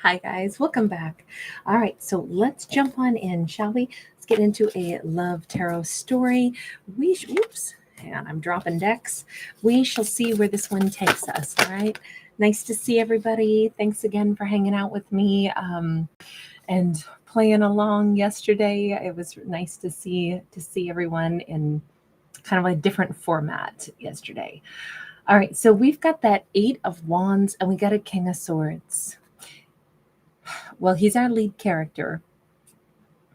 Hi guys, welcome back. All right, so let's jump on in, shall we? Let's get into a love tarot story. Oops, hang on, I'm dropping decks. We shall see where this one takes us. All right, nice to see everybody. Thanks again for hanging out with me and playing along yesterday. It was nice to see everyone in kind of a different format yesterday. All right, so we've got that Eight of Wands and we got a King of Swords. Well, he's our lead character.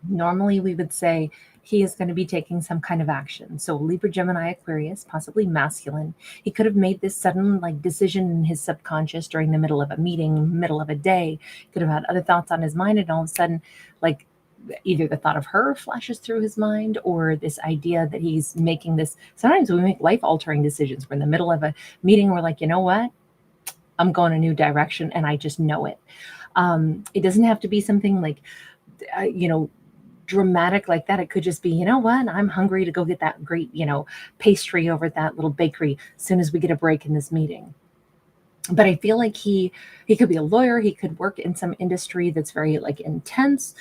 Normally, we would say he is going to be taking some kind of action. So, Libra, Gemini, Aquarius, possibly masculine. He could have made this sudden decision in his subconscious during the middle of a meeting, middle of a day. Could have had other thoughts on his mind, and all of a sudden, like either the thought of her flashes through his mind or this idea that he's making this. Sometimes we make life altering decisions. We're in the middle of a meeting. We're like, you know what? I'm going a new direction and I just know it. It doesn't have to be something uh, you know, dramatic like that. It could just be, you know what? I'm hungry to go get that great, pastry over at that little bakery as soon as we get a break in this meeting. But I feel like he could be a lawyer. He could work in some industry that's very intense.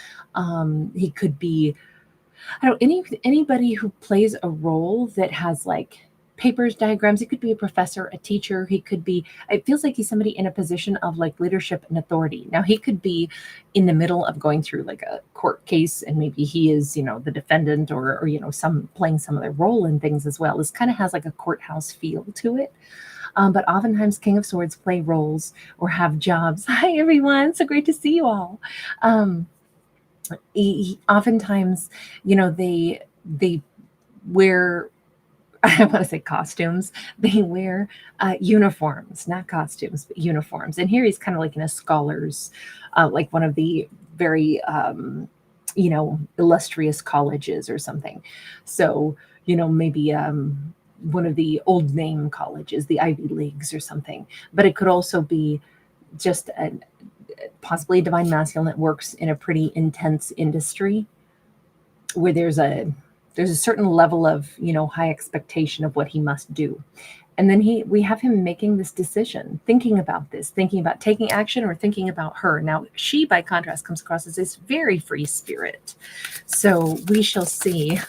He could be, I don't anybody who plays a role that has papers, diagrams. He could be a professor, a teacher. He could be, it feels like he's somebody in a position of leadership and authority. Now he could be in the middle of going through a court case and maybe he is, the defendant or some playing some other role in things as well. This kind of has a courthouse feel to it. But oftentimes King of Swords play roles or have jobs. Hi everyone, so great to see you all. Oftentimes, they wear, I want to say costumes. They wear uniforms, not costumes, but uniforms. And here he's kind of in a scholar's, one of the very, illustrious colleges or something. So, maybe one of the old name colleges, the Ivy Leagues or something. But it could also be just possibly a divine masculine that works in a pretty intense industry where there's a certain level of high expectation of what he must do. And then we have him making this decision, thinking about taking action or thinking about her. Now she, by contrast, comes across as this very free spirit. So we shall see.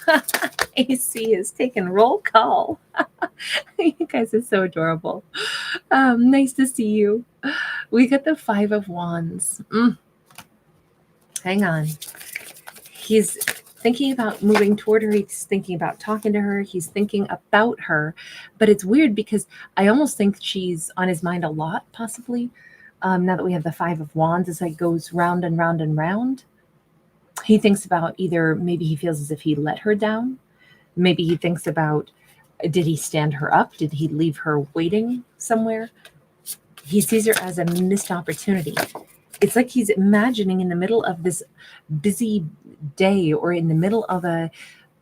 AC is taking roll call. You guys are so adorable. Nice to see you. We got the Five of Wands. Hang on. He's thinking about moving toward her. He's thinking about talking to her. He's thinking about her. But it's weird because I almost think she's on his mind a lot, possibly. Now that we have the Five of Wands, as it goes round and round and round. He thinks about either maybe he feels as if he let her down. Maybe he thinks about, did he stand her up? Did he leave her waiting somewhere? He sees her as a missed opportunity. It's like he's imagining in the middle of this busy day or in the middle of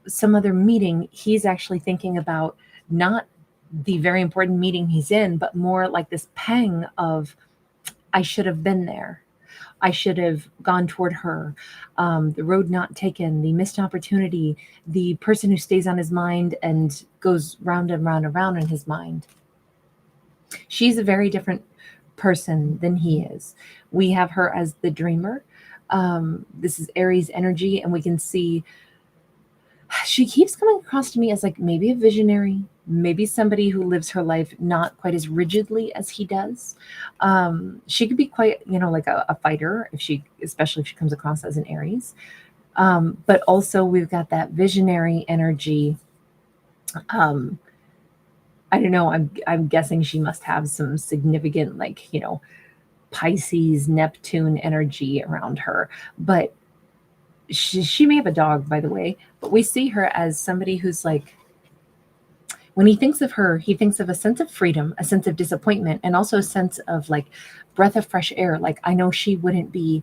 some other meeting, he's actually thinking about not the very important meeting he's in, but more like this pang of, I should have been there. I should have gone toward her. The road not taken, the missed opportunity, the person who stays on his mind and goes round and round and round in his mind. She's a very different person than he is. We have her as the dreamer. This is Aries energy, and we can see she keeps coming across to me as maybe a visionary, maybe somebody who lives her life not quite as rigidly as he does. She could be quite, a fighter especially if she comes across as an Aries. But also we've got that visionary energy. I don't know. I'm guessing she must have some significant, Pisces, Neptune energy around her. But she may have a dog, by the way. But we see her as somebody who's when he thinks of her, he thinks of a sense of freedom, a sense of disappointment, and also a sense of breath of fresh air. I know she wouldn't be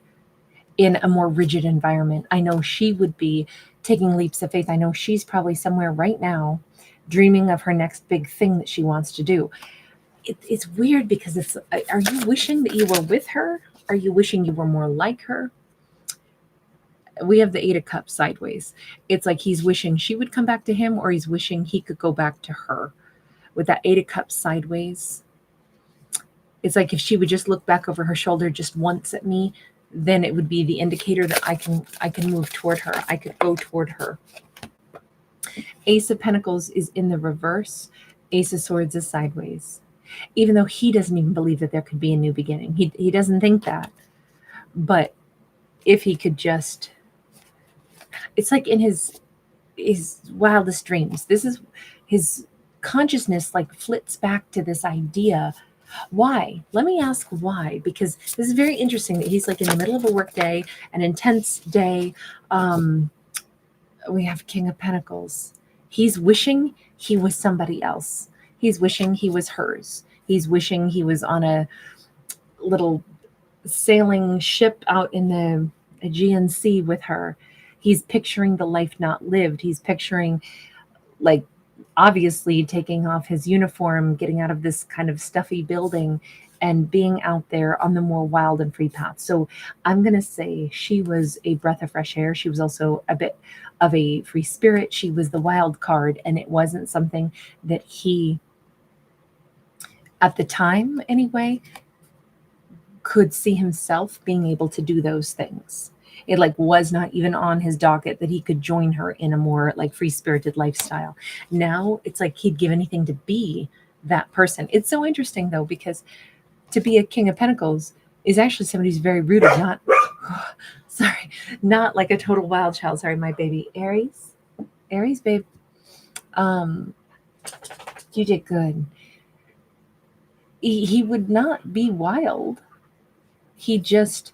in a more rigid environment. I know she would be taking leaps of faith. I know she's probably somewhere right now dreaming of her next big thing that she wants to do. It's weird because are you wishing that you were with her? Are you wishing you were more like her? We have the Eight of Cups sideways. It's like he's wishing she would come back to him, or he's wishing he could go back to her. With that Eight of Cups sideways, It's like if she would just look back over her shoulder just once at me, then it would be the indicator that I can move toward her. I could go toward her. Ace of Pentacles is in the reverse. Ace of Swords is sideways. Even though he doesn't even believe that there could be a new beginning. He doesn't think that. But if he could just, it's like in his wildest dreams. This is his consciousness like flits back to this idea. Why? Let me ask why, because this is very interesting that he's like in the middle of a work day, an intense day. We have King of Pentacles. He's wishing he was somebody else. He's wishing he was hers. He's wishing he was on a little sailing ship out in the Aegean Sea with her. He's picturing the life not lived. He's picturing, like, obviously taking off his uniform, getting out of this kind of stuffy building and being out there on the more wild and free path. So I'm going to say she was a breath of fresh air. She was also a bit of a free spirit. She was the wild card, and it wasn't something that he, at the time anyway, could see himself being able to do those things. It like was not even on his docket that he could join her in a more like free-spirited lifestyle. Now it's like he'd give anything to be that person. It's so interesting though, because to be a King of Pentacles is actually somebody who's very rooted, not sorry, not like a total wild child. Sorry, my baby. Aries, babe. You did good. He would not be wild. He just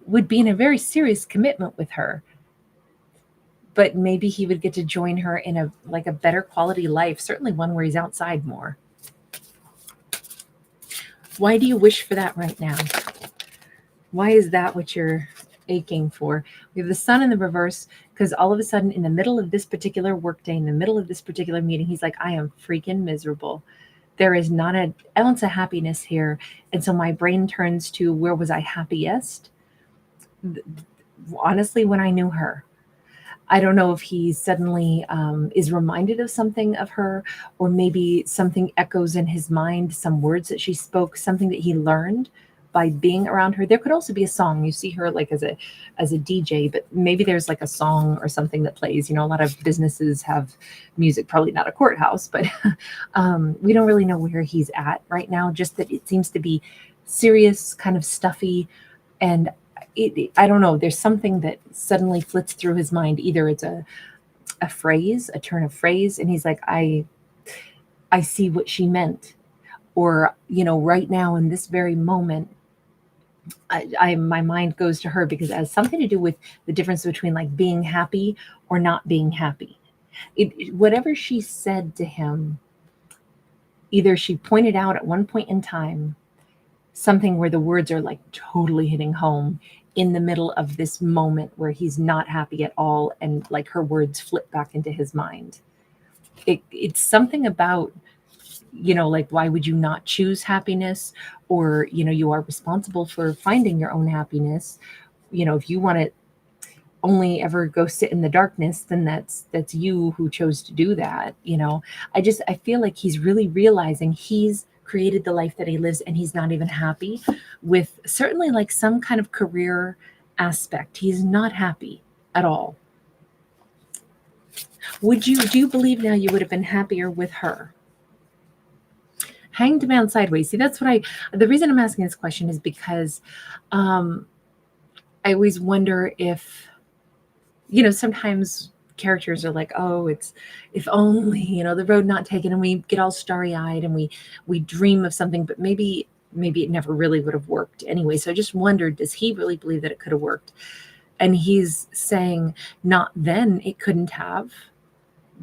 would be in a very serious commitment with her. But maybe he would get to join her in a like a better quality life, certainly one where he's outside more. Why do you wish for that right now? Why is that what you're aching for? We have the Sun in the reverse, because all of a sudden in the middle of this particular workday, in the middle of this particular meeting, he's like, I am freaking miserable. There is not an ounce of happiness here. And so my brain turns to, where was I happiest? Honestly, when I knew her. I don't know if he suddenly is reminded of something of her, or maybe something echoes in his mind, some words that she spoke, something that he learned by being around her. There could also be a song. You see her like as a DJ, but maybe there's like a song or something that plays. You know, a lot of businesses have music, probably not a courthouse, but we don't really know where he's at right now, just that it seems to be serious, kind of stuffy, and I don't know, there's something that suddenly flits through his mind. Either it's a phrase, a turn of phrase, and he's like, I see what she meant. Or, you know, right now in this very moment, my mind goes to her, because it has something to do with the difference between like being happy or not being happy. Whatever she said to him, either she pointed out at one point in time something where the words are like totally hitting home in the middle of this moment where he's not happy at all, and like her words flip back into his mind. It's something about, you know, like, why would you not choose happiness? Or, you know, you are responsible for finding your own happiness. You know, if you want to only ever go sit in the darkness, then that's you who chose to do that. You know, I feel like he's really realizing he's created the life that he lives, and he's not even happy with certainly like some kind of career aspect. He's not happy at all. Do you believe now you would have been happier with her? Hanged Man sideways. See, that's what the reason I'm asking this question is because I always wonder if, you know, sometimes characters are like, oh, it's if only, you know, the road not taken, and we get all starry-eyed and we dream of something, but maybe it never really would have worked anyway. So I just wondered, does he really believe that it could have worked? And he's saying, not then it couldn't have,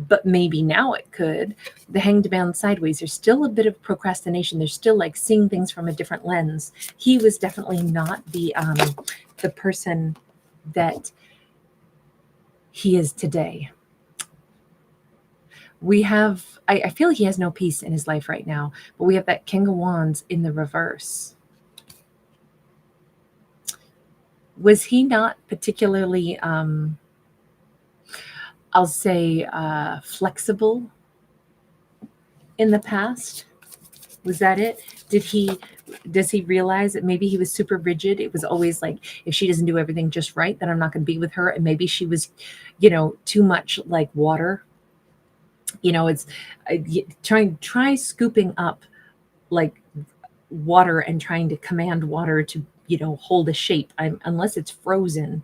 but maybe now it could. The Hanged Man sideways, there's still a bit of procrastination. There's still like seeing things from a different lens. He was definitely not the person that he is today. We have, I feel he has no peace in his life right now, but we have that King of Wands in the reverse. Was he not particularly, I'll say, flexible in the past? Was that it? Does he realize that maybe he was super rigid? It was always like, if she doesn't do everything just right, then I'm not going to be with her. And maybe she was, too much like water. It's try scooping up like water and trying to command water to, hold a shape. Unless it's frozen,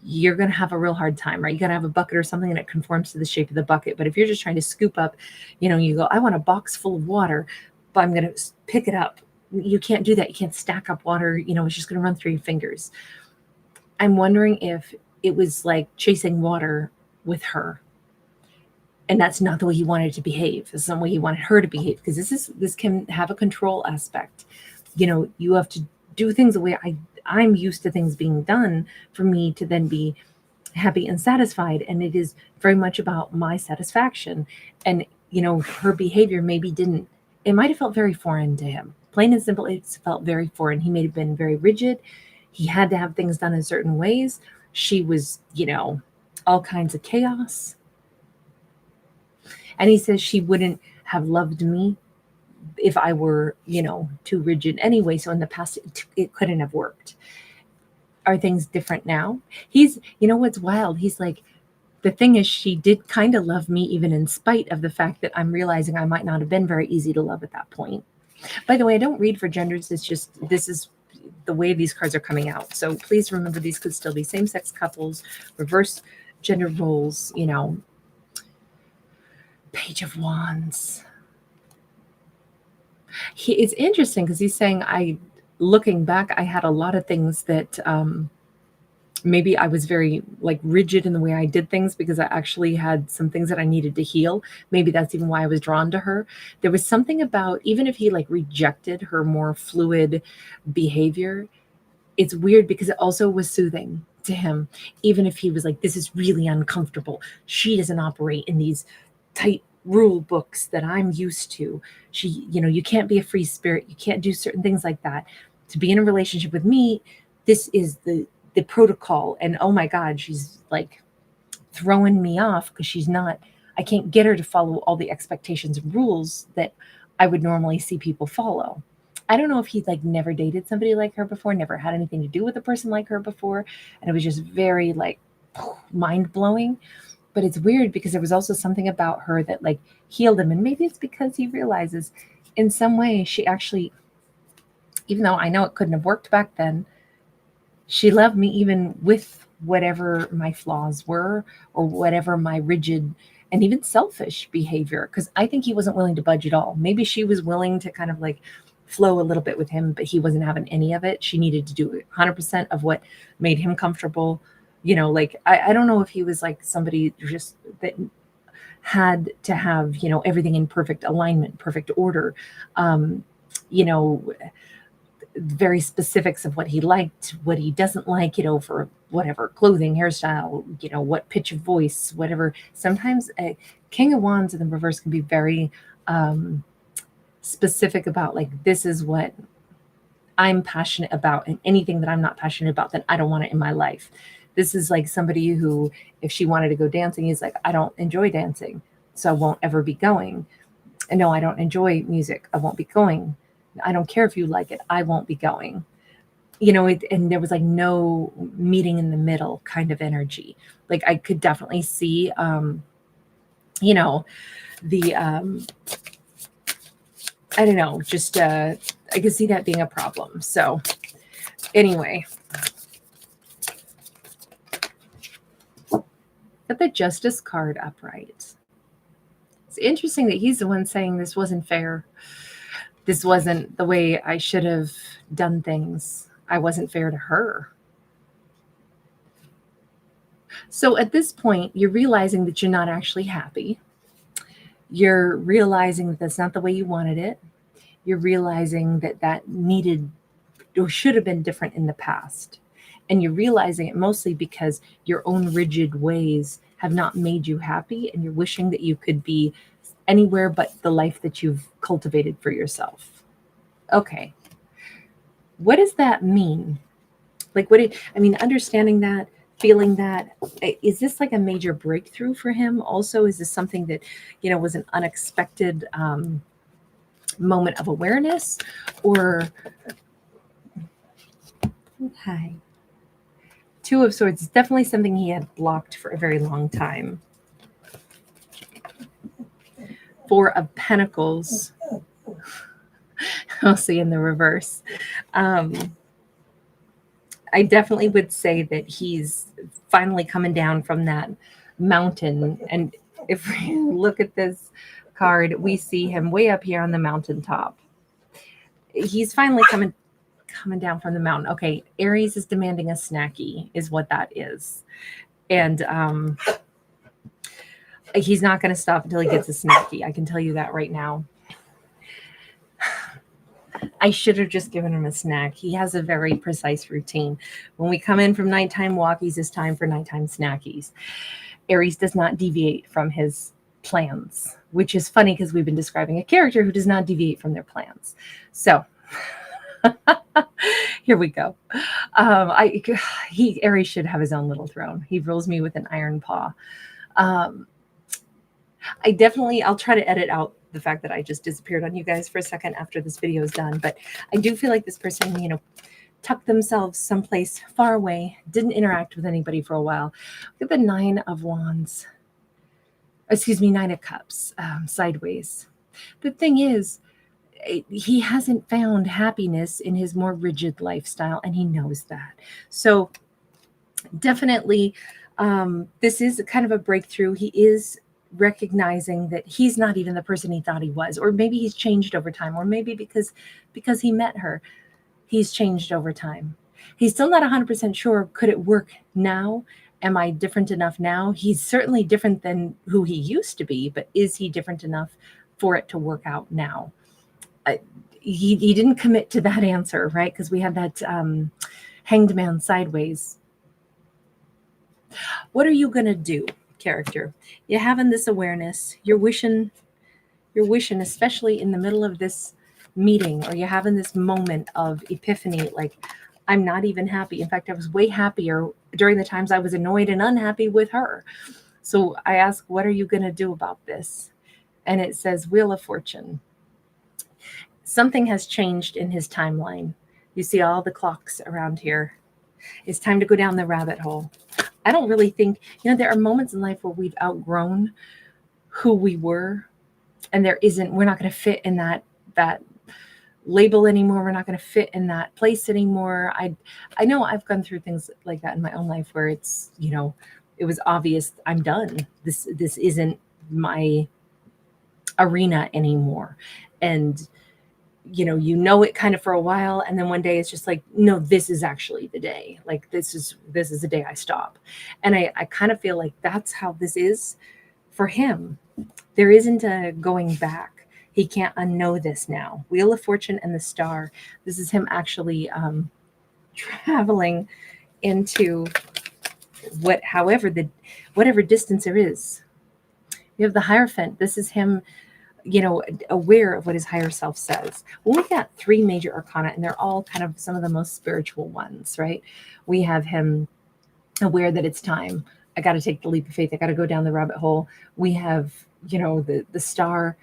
you're going to have a real hard time, right? You got to have a bucket or something that conforms to the shape of the bucket. But if you're just trying to scoop up, you go, I want a box full of water, but I'm going to pick it up. You can't do that. You can't stack up water. It's just going to run through your fingers. I'm wondering if it was like chasing water with her. And that's not the way he wanted to behave. This is the way he wanted her to behave, because this can have a control aspect. You have to do things the way I'm used to things being done for me to then be happy and satisfied. And it is very much about my satisfaction. And, her behavior it might have felt very foreign to him. Plain and simple, it felt very foreign. He may have been very rigid. He had to have things done in certain ways. She was, all kinds of chaos. And he says she wouldn't have loved me if I were, too rigid anyway. So in the past, it couldn't have worked. Are things different now? What's wild? He's like, the thing is, she did kind of love me, even in spite of the fact that I'm realizing I might not have been very easy to love at that point. By the way, I don't read for genders. It's just, this is the way these cards are coming out. So please remember, these could still be same-sex couples, reverse gender roles, Page of Wands. It's interesting because he's saying, looking back, I had a lot of things that maybe I was very like rigid in the way I did things, because I actually had some things that I needed to heal. Maybe that's even why I was drawn to her. There was something about, even if he like rejected her more fluid behavior, it's weird because it also was soothing to him. Even if he was like, this is really uncomfortable. She doesn't operate in these tight rule books that I'm used to. She, you can't be a free spirit. You can't do certain things like that. To be in a relationship with me, this is the protocol. And oh my God, she's like throwing me off because I can't get her to follow all the expectations and rules that I would normally see people follow. I don't know if he like never dated somebody like her before, never had anything to do with a person like her before. And it was just very like mind blowing. But it's weird because there was also something about her that like healed him. And maybe it's because he realizes in some way she actually, even though I know it couldn't have worked back then, she loved me even with whatever my flaws were, or whatever my rigid and even selfish behavior. Because I think he wasn't willing to budge at all. Maybe she was willing to kind of like flow a little bit with him, but he wasn't having any of it. She needed to do 100% of what made him comfortable. Like, I don't know if he was like somebody just that had to have, everything in perfect alignment, perfect order, very specifics of what he liked, what he doesn't like, for whatever clothing, hairstyle, what pitch of voice, whatever. Sometimes a King of Wands in the reverse can be very specific about like, this is what I'm passionate about, and anything that I'm not passionate about, then I don't want it in my life. This is like somebody who, if she wanted to go dancing, he's like, I don't enjoy dancing, so I won't ever be going. And no, I don't enjoy music, I won't be going. I don't care if you like it, I won't be going. And there was like no meeting in the middle kind of energy. Like I could definitely see, the, I don't know, just, I could see that being a problem. So anyway, got the Justice card upright. It's interesting that he's the one saying this wasn't fair. This wasn't the way I should have done things. I wasn't fair to her. So at this point, you're realizing that you're not actually happy. You're realizing that that's not the way you wanted it. You're realizing that that needed or should have been different in the past. And you're realizing it mostly because your own rigid ways have not made you happy, and you're wishing that you could be anywhere but the life that you've cultivated for yourself. Okay. What does that mean? Like, understanding that, feeling that, is this like a major breakthrough for him? Also, is this something that, was an unexpected, moment of awareness, or okay. Two of Swords is definitely something he had blocked for a very long time. Four of Pentacles. I'll see in the reverse. I definitely would say that he's finally coming down from that mountain. And if we look at this card, we see him way up here on the mountaintop. He's finally coming down from the mountain. Okay, Aries is demanding a snacky, is what that is. And he's not going to stop until he gets a snacky. I can tell you that right now. I should have just given him a snack. He has a very precise routine. When we come in from nighttime walkies, it's time for nighttime snackies. Aries does not deviate from his plans, which is funny because we've been describing a character who does not deviate from their plans. So here we go. Aries should have his own little throne. He rules me with an iron paw. I'll try to edit out the fact that I just disappeared on you guys for a second after this video is done. But I do feel like this person, tucked themselves someplace far away, didn't interact with anybody for a while. Look at the Nine of Wands. Nine of Cups, sideways. The thing is, he hasn't found happiness in his more rigid lifestyle, and he knows that. So definitely, this is kind of a breakthrough. He is recognizing that he's not even the person he thought he was, or maybe he's changed over time, or maybe because he met her, he's changed over time. He's still not 100% sure. Could it work now? Am I different enough now? He's certainly different than who he used to be, but is he different enough for it to work out now? He didn't commit to that answer, right? Because we had that Hanged Man sideways. What are you going to do, character? You're having this awareness. You're wishing, especially in the middle of this meeting, or you're having this moment of epiphany, like, I'm not even happy. In fact, I was way happier during the times I was annoyed and unhappy with her. So I ask, what are you going to do about this? And it says Wheel of Fortune. Something has changed in his timeline. You see all the clocks around here. It's time to go down the rabbit hole. I don't really think, there are moments in life where we've outgrown who we were, and we're not going to fit in that label anymore. We're not going to fit in that place anymore. I know I've gone through things like that in my own life where it's, it was obvious I'm done. This isn't my arena anymore. And it kind of for a while, and then one day it's just like, no, this is actually the day. Like this is the day I stop. And I kind of feel like that's how this is for him. There isn't a going back. He can't unknow this now. Wheel of Fortune and the Star. This is him actually traveling into whatever distance there is. You have the Hierophant. This is him, aware of what his higher self says. Well, we got three major arcana, and they're all kind of some of the most spiritual ones, right? We have him aware that it's time. I got to take the leap of faith. I got to go down the rabbit hole. We have, the Star.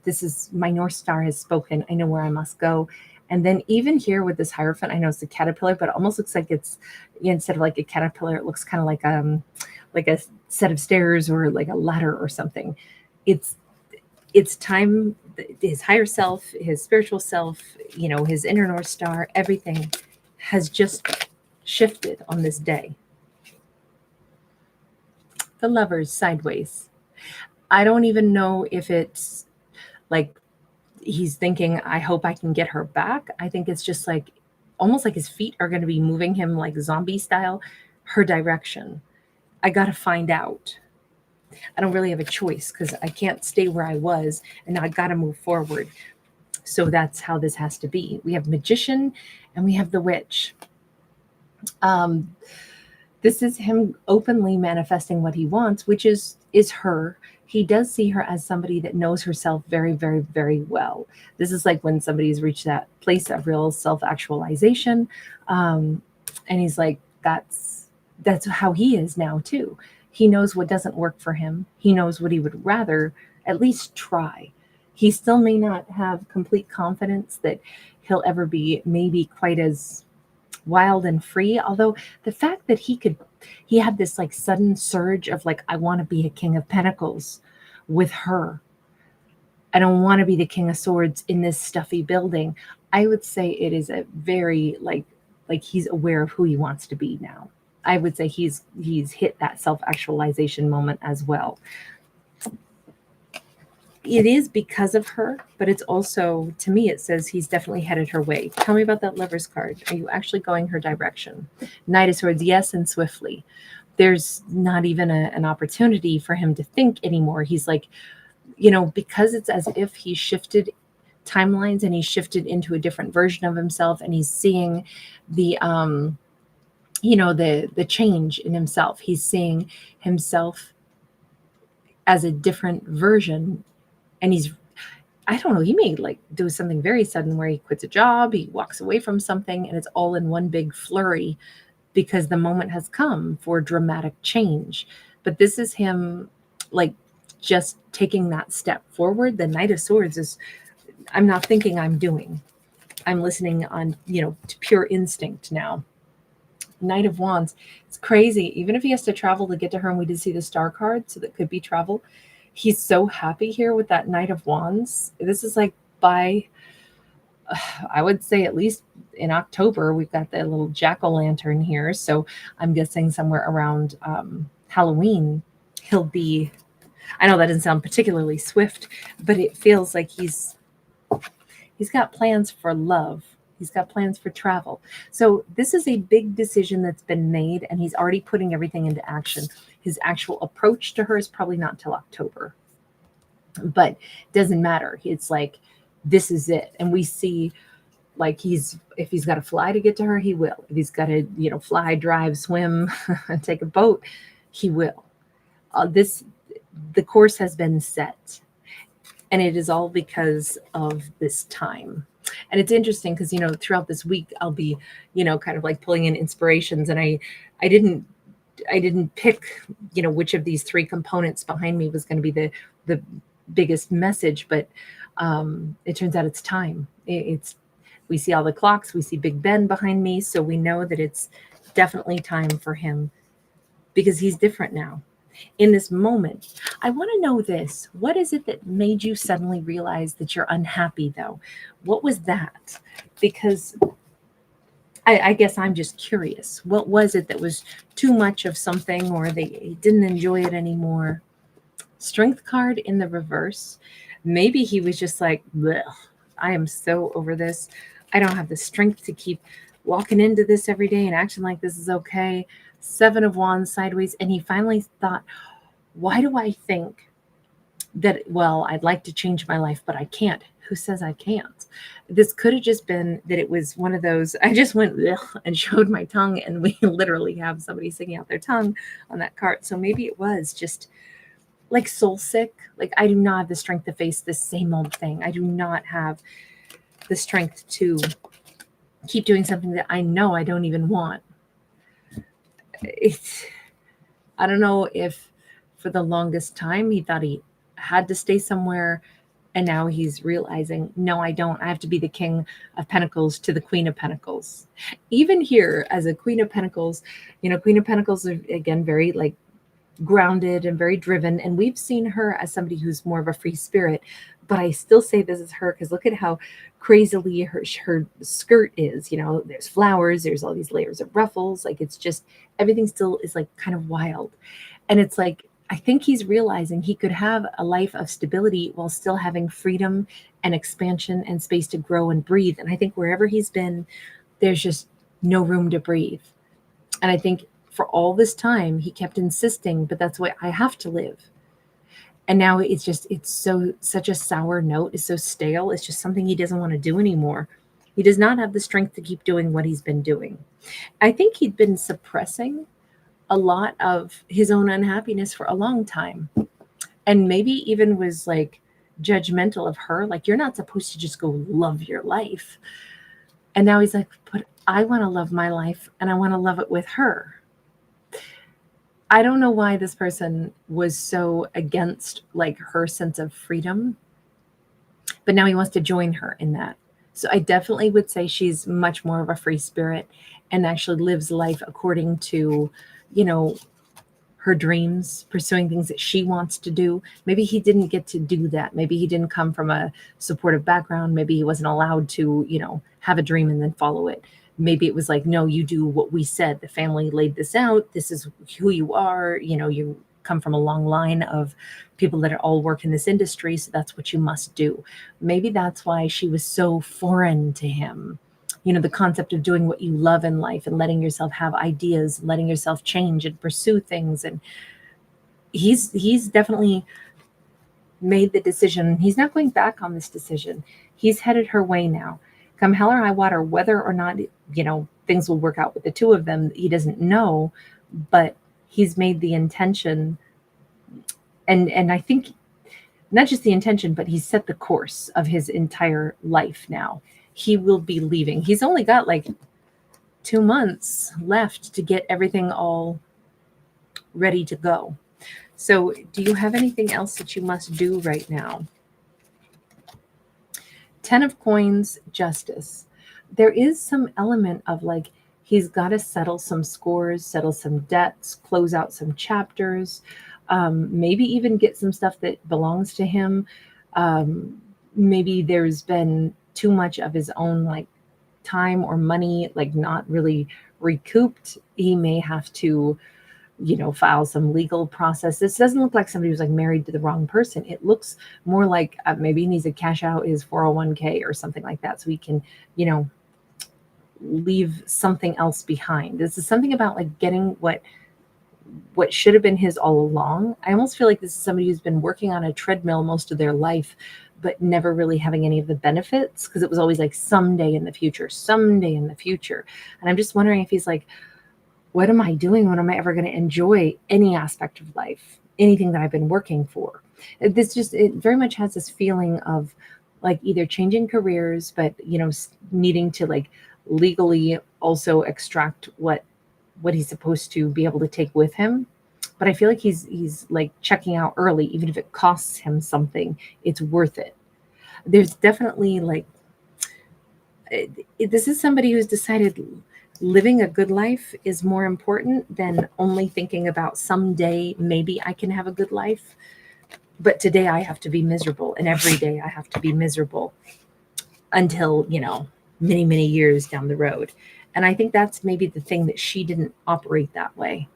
This is my North Star has spoken. I know where I must go. And then even here with this Hierophant, I know it's a caterpillar, but it almost looks like it's, instead of like a caterpillar, it looks kind of like a set of stairs or like a ladder or something. It's time, his higher self, his spiritual self, his inner North Star, everything has just shifted on this day. The Lovers sideways. I don't even know if it's like he's thinking, I hope I can get her back. I think it's just like almost like his feet are going to be moving him like zombie style, her direction. I got to find out. I don't really have a choice because I can't stay where I was, and now I got to move forward. So that's how this has to be. We have Magician and we have the Witch. This is him openly manifesting what he wants, which is her. He does see her as somebody that knows herself very, very, very well. This is like when somebody's reached that place of real self-actualization. And he's like, that's how he is now too. He knows what doesn't work for him. He knows what he would rather at least try. He still may not have complete confidence that he'll ever be maybe quite as wild and free. Although the fact that he had this like sudden surge of like, I want to be a king of pentacles with her. I don't want to be the king of swords in this stuffy building. I would say it is a very like he's aware of who he wants to be now. I would say he's hit that self-actualization moment as well. It is because of her, but it's also, to me, it says he's definitely headed her way. Tell me about that Lover's card. Are you actually going her direction? Knight of Swords, yes, and swiftly. There's not even an opportunity for him to think anymore. He's like, because it's as if he shifted timelines and he shifted into a different version of himself, and he's seeing the the change in himself. He's seeing himself as a different version, and I don't know, he may like do something very sudden where he quits a job, he walks away from something, and it's all in one big flurry because the moment has come for dramatic change. But this is him like just taking that step forward. The Knight of Swords is, I'm not thinking, I'm doing. I'm listening on, to pure instinct now. Knight of Wands, it's crazy. Even if he has to travel to get to her, and we did see the star card, so that could be travel. He's so happy here with that Knight of Wands. This is like by, I would say at least in October, we've got the little jack-o'-lantern here. So I'm guessing somewhere around Halloween, he'll be, I know that doesn't sound particularly swift, but it feels like he's got plans for love. He's got plans for travel. So this is a big decision that's been made, and he's already putting everything into action. His actual approach to her is probably not until October, but it doesn't matter. It's like, this is it. And we see like if he's got to fly to get to her, he will. If he's got to, fly, drive, swim, take a boat, he will. The course has been set, and it is all because of this time. And it's interesting because, throughout this week, I'll be, kind of like pulling in inspirations. And I didn't pick, which of these three components behind me was going to be the biggest message. But it turns out it's time. We see all the clocks. We see Big Ben behind me. So we know that it's definitely time for him, because he's different now. In this moment, I want to know this. What is it that made you suddenly realize that you're unhappy, though? What was that? Because I guess I'm just curious. What was it that was too much of something, or they didn't enjoy it anymore? Strength card in the reverse. Maybe he was just like, I am so over this. I don't have the strength to keep walking into this every day and acting like this is okay. 7 of Wands sideways. And he finally thought, why do I think that, I'd like to change my life, but I can't. Who says I can't? This could have just been that it was one of those, I just went and showed my tongue, and we literally have somebody singing out their tongue on that card. So maybe it was just like soul sick. Like, I do not have the strength to face this same old thing. I do not have the strength to keep doing something that I know I don't even want. I don't know if for the longest time he thought he had to stay somewhere, and now he's realizing, no, I don't. I have to be the King of Pentacles to the Queen of Pentacles. Even here, as a Queen of Pentacles, Queen of Pentacles are, again, very like grounded and very driven, and we've seen her as somebody who's more of a free spirit. But I still say this is her because look at how crazily her skirt is. There's flowers, there's all these layers of ruffles. Like, it's just, everything still is like kind of wild. And it's like, I think he's realizing he could have a life of stability while still having freedom and expansion and space to grow and breathe. And I think wherever he's been, there's just no room to breathe. And I think for all this time, he kept insisting, but that's the way I have to live. And now it's such a sour note. It's so stale. It's just something he doesn't want to do anymore. He does not have the strength to keep doing what he's been doing. I think he'd been suppressing a lot of his own unhappiness for a long time. And maybe even was like judgmental of her. Like, you're not supposed to just go love your life. And now he's like, but I want to love my life, and I want to love it with her. I don't know why this person was so against like her sense of freedom. but now he wants to join her in that. So I definitely would say she's much more of a free spirit and actually lives life according to, you know, her dreams, pursuing things that she wants to do. Maybe he didn't get to do that. Maybe he didn't come from a supportive background. Maybe he wasn't allowed to, you know, have a dream and then follow it. Maybe it was like, no, you do what we said. The family laid this out. This is who you are. You know, you come from a long line of people that all work in this industry. So that's what you must do. Maybe that's why she was so foreign to him. You know, the concept of doing what you love in life and letting yourself have ideas, letting yourself change and pursue things. And he's definitely made the decision. He's not going back on this decision. He's headed her way now. Come hell or high water, whether or not, you know, things will work out with the two of them, he doesn't know, but he's made the intention. And I think not just the intention, but he's set the course of his entire life now. He will be leaving. He's only got like 2 months left to get everything all ready to go. So do you have anything else that you must do right now? 10 of Coins, Justice. There is some element of like, he's got to settle some scores, settle some debts, close out some chapters, maybe even get some stuff that belongs to him. Maybe there's been too much of his own like time or money, like not really recouped. He may have to, you know, file some legal process. This doesn't look like somebody who's like married to the wrong person. It looks more like maybe he needs to cash out his 401k or something like that so he can, you know, leave something else behind. This is something about like getting what should have been his all along. I almost feel like this is somebody who's been working on a treadmill most of their life, but never really having any of the benefits, because it was always like someday in the future, someday in the future. And I'm just wondering if he's like, what am I doing? When am I ever going to enjoy any aspect of life, anything that I've been working for? It very much has this feeling of like either changing careers, but, you know, needing to like legally also extract what he's supposed to be able to take with him. But I feel like he's like checking out early, even if it costs him something, it's worth it. There's definitely like, this is somebody who's decided living a good life is more important than only thinking about someday maybe I can have a good life. But today I have to be miserable, and every day I have to be miserable until, you know, many, many years down the road. And I think that's maybe the thing that she didn't operate that way.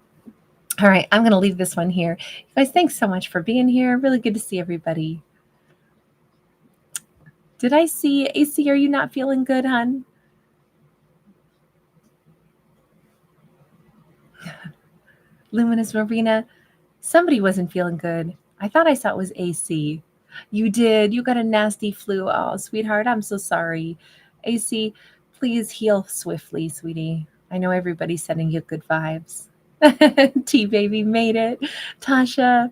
All right, I'm going to leave this one here. You guys, thanks so much for being here. Really good to see everybody. Did I see AC? Are you not feeling good, hon? Luminous Marina, somebody wasn't feeling good. I thought I saw it was AC. You did. You got a nasty flu. Oh, sweetheart, I'm so sorry. AC, please heal swiftly, sweetie. I know everybody's sending you good vibes. T-Baby made it. Tasha,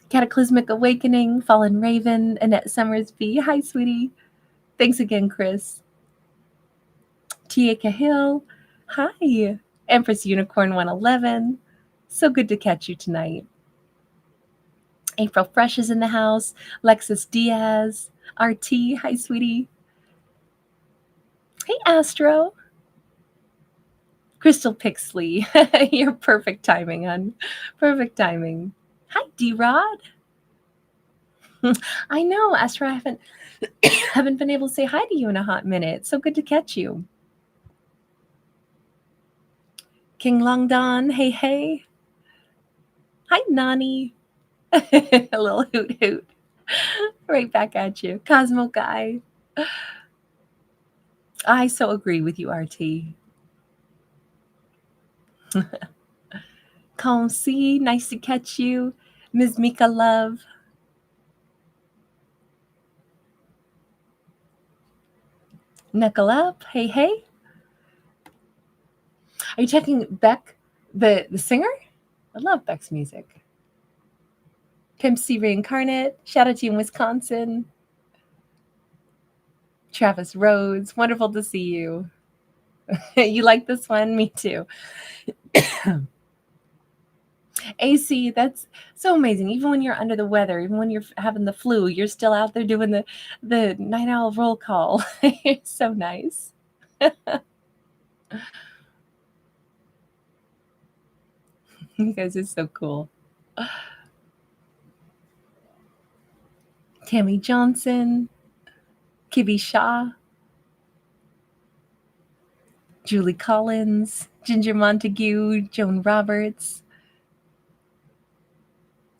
Cataclysmic Awakening, Fallen Raven, Annette Summersby. Hi, sweetie. Thanks again, Chris. Tia Cahill. Hi. Empress Unicorn 111. So good to catch you tonight. April Fresh is in the house. Lexus Diaz. RT. Hi, sweetie. Hey, Astro. Crystal Pixley. You're perfect timing, hon. Perfect timing. Hi, D-Rod. I know, Astro, I haven't been able to say hi to you in a hot minute. So good to catch you. King Long Don, hey, hey. Hi, Nani. A little hoot hoot. Right back at you. Cosmo Guy. I so agree with you, RT. Calm C, nice to catch you. Ms. Mika Love. Knuckle up, hey, hey. Are you checking Beck, the singer? I love Beck's music. Pimp C Reincarnate, shout out to you in Wisconsin. Travis Rhodes, wonderful to see you. You like this one? Me too. AC, that's so amazing. Even when you're under the weather, even when you're having the flu, you're still out there doing the night owl roll call. It's so nice. You guys are so cool. Tammy Johnson, Kibby Shaw, Julie Collins, Ginger Montague, Joan Roberts,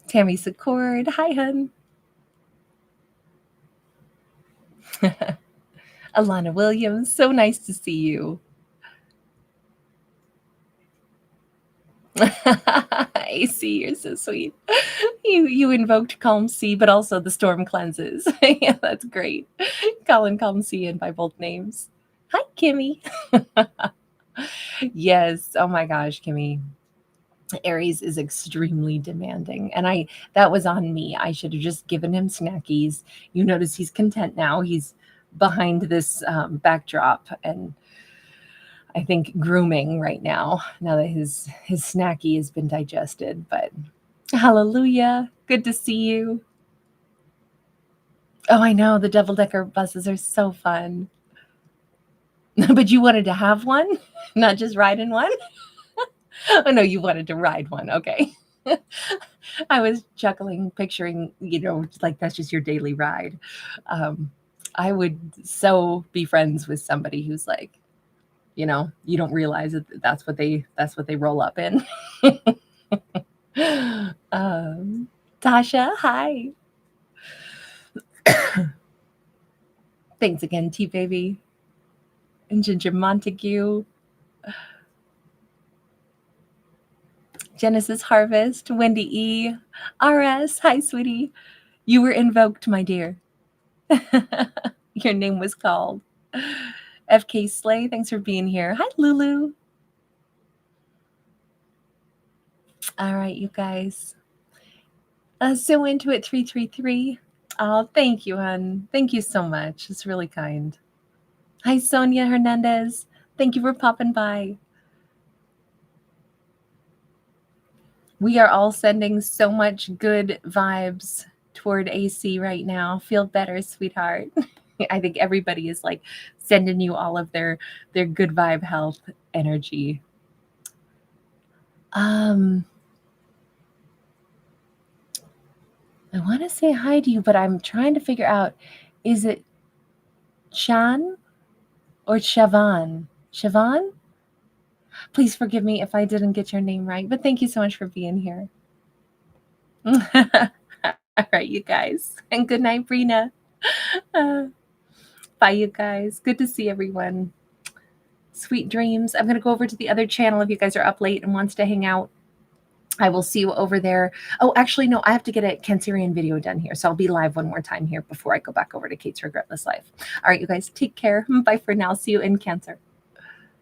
Tammy Secord. Hi, hun. Alana Williams, so nice to see you. AC, you're so sweet. You invoked Calm Sea, but also the storm cleanses. Yeah, that's great. Colin Calm Sea in by both names. Hi, Kimmy. Yes. Oh my gosh, Kimmy. Aries is extremely demanding, and that was on me. I should have just given him snackies. You notice he's content now. He's behind this backdrop, and I think grooming right now that his snacky has been digested. But hallelujah, good to see you. Oh, I know, the double-decker buses are so fun. But you wanted to have one, not just ride in one? Oh no, you wanted to ride one. Okay. I was chuckling, picturing, like that's just your daily ride. I would so be friends with somebody who's like, you don't realize that that's what they roll up in. Tasha, hi. Thanks again, T Baby and Ginger Montague. Genesis Harvest, Wendy E, RS, hi sweetie. You were invoked, my dear. Your name was called. FK Slay, thanks for being here. Hi, Lulu. All right, you guys. So into it 333. Oh, thank you, hon. Thank you so much. It's really kind. Hi, Sonia Hernandez. Thank you for popping by. We are all sending so much good vibes toward AC right now. Feel better, sweetheart. I think everybody is like sending you all of their good vibe health energy. I want to say hi to you, but I'm trying to figure out, is it Chan or Shavan? Shavan? Please forgive me if I didn't get your name right, but thank you so much for being here. All right, you guys. And good night, Brina. Bye, you guys. Good to see everyone. Sweet dreams. I'm going to go over to the other channel if you guys are up late and wants to hang out. I will see you over there. Oh, actually, no, I have to get a Cancerian video done here. So I'll be live one more time here before I go back over to Kate's Regretless Life. All right, you guys, take care. Bye for now. See you in Cancer.